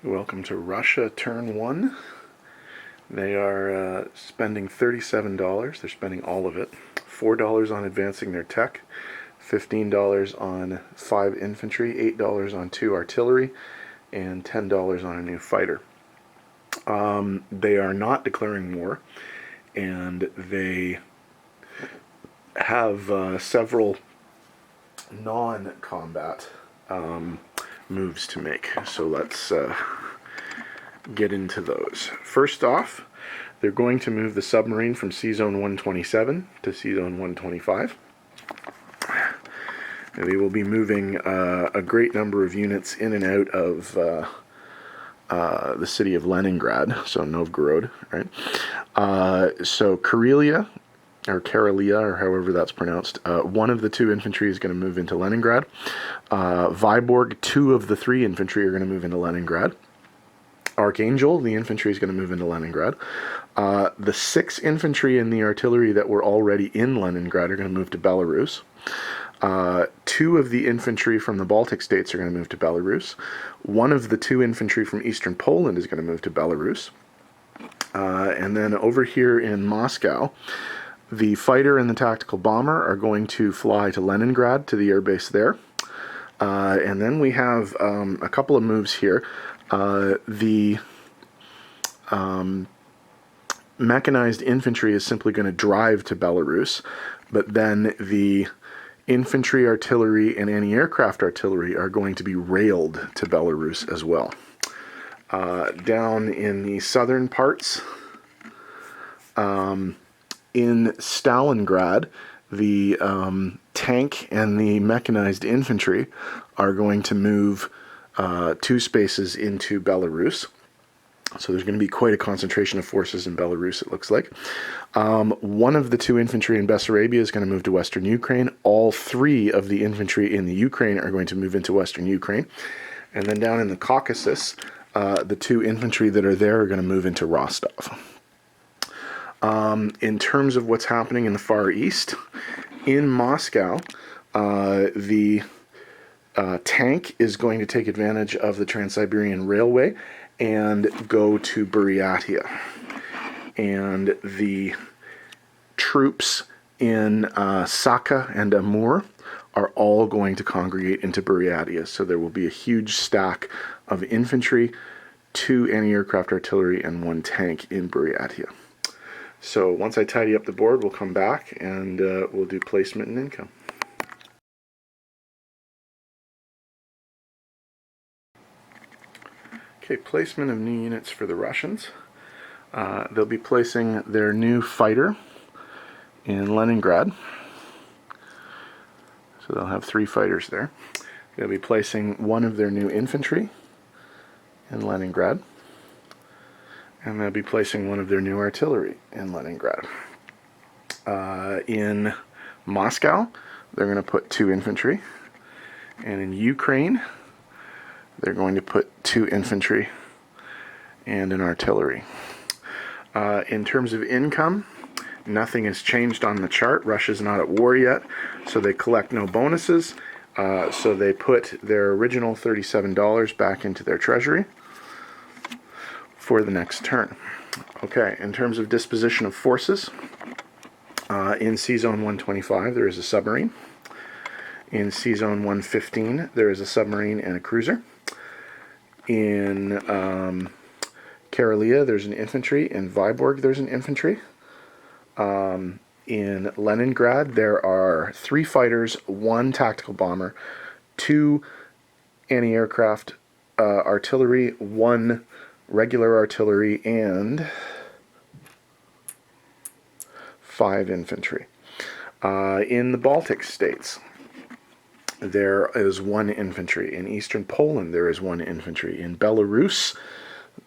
Welcome to Russia, turn one. They are spending $37. They're spending all of it. $4 on advancing their tech, $15 on 5 infantry, $8 on 2 artillery, and $10 on a new fighter. They are not declaring war, and they have several non-combat moves to make. So let's get into those. First off, they're going to move the submarine from C-Zone 127 to C-Zone 125. They will be moving a great number of units in and out of the city of Leningrad, so Novgorod, right? So Karelia, or however that's pronounced, one of the 2 infantry is going to move into Leningrad. Vyborg, 2 of the 3 infantry are going to move into Leningrad. Archangel, the infantry, is going to move into Leningrad. The 6 infantry and the artillery that were already in Leningrad are going to move to Belarus. 2 of the infantry from the Baltic states are going to move to Belarus. 1 of the 2 infantry from eastern Poland is going to move to Belarus. And then over here in Moscow, the fighter and the tactical bomber are going to fly to Leningrad, to the airbase there. And then we have a couple of moves here. The mechanized infantry is simply going to drive to Belarus, but then the infantry, artillery, and anti-aircraft artillery are going to be railed to Belarus as well. Down in the southern parts, in Stalingrad, the tank and the mechanized infantry are going to move 2 spaces into Belarus. So there's going to be quite a concentration of forces in Belarus, it looks like. 1 of the 2 infantry in Bessarabia is going to move to Western Ukraine. All 3 of the infantry in the Ukraine are going to move into Western Ukraine. And then down in the Caucasus, the 2 infantry that are there are going to move into Rostov. In terms of what's happening in the Far East, in Moscow, the tank is going to take advantage of the Trans-Siberian Railway and go to Buryatia. And the troops in Saka and Amur are all going to congregate into Buryatia. So there will be a huge stack of infantry, 2 anti-aircraft artillery, and 1 tank in Buryatia. So once I tidy up the board, we'll come back and we'll do placement and income. Okay, placement of new units for the Russians. They'll be placing their new fighter in Leningrad. So they'll have 3 fighters there. They'll be placing 1 of their new infantry in Leningrad. And they'll be placing 1 of their new artillery in Leningrad. In Moscow, they're going to put 2 infantry. And in Ukraine, they're going to put 2 infantry and an artillery. In terms of income, nothing has changed on the chart. Russia's not at war yet, so they collect no bonuses. So they put their original $37 back into their treasury for the next turn. Okay, in terms of disposition of forces, in C-Zone 125 there is a submarine. In C-Zone 115 there is a submarine and a cruiser. In Karelia there's an infantry. In Vyborg there's an infantry. In Leningrad there are 3 fighters, 1 tactical bomber, 2 anti-aircraft artillery, 1 regular artillery, and 5 infantry. In the Baltic states, there is 1 infantry. In eastern Poland, there is 1 infantry. In Belarus,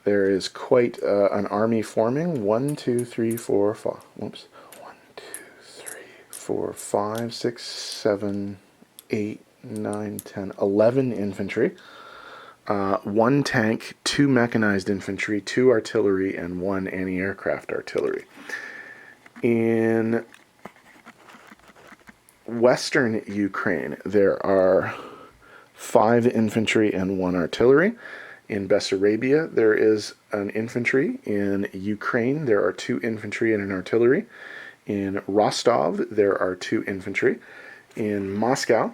there is quite an army forming. 1, 2, 3, 4, 5. Whoops. 1, 2, 3, 4, 5, 6, 7, 8, 9, 10, 11 infantry. 1 tank, 2 mechanized infantry, 2 artillery, and 1 anti-aircraft artillery. In western Ukraine, there are 5 infantry and 1 artillery. In Bessarabia, there is an infantry. In Ukraine, there are 2 infantry and an artillery. In Rostov, there are 2 infantry. In Moscow,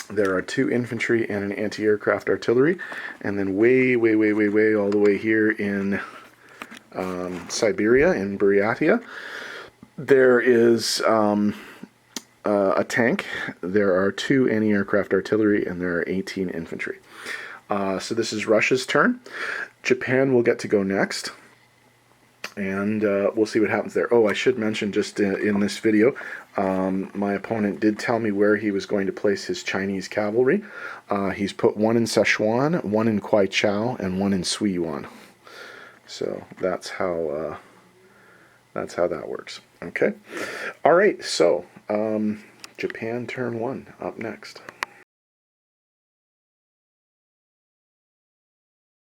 there are 2 infantry and an anti-aircraft artillery. And then way all the way here in Siberia, in Buryatia, there is a tank. There are 2 anti-aircraft artillery, and there are 18 infantry. So this is Russia's turn. Japan will get to go next, and we'll see what happens there. Oh, I should mention just in this video, my opponent did tell me where he was going to place his Chinese cavalry. He's put 1 in Sichuan, 1 in Kwaichao, and 1 in Suiyuan. So that's how that works. Okay. All right. So Japan turn 1 up next.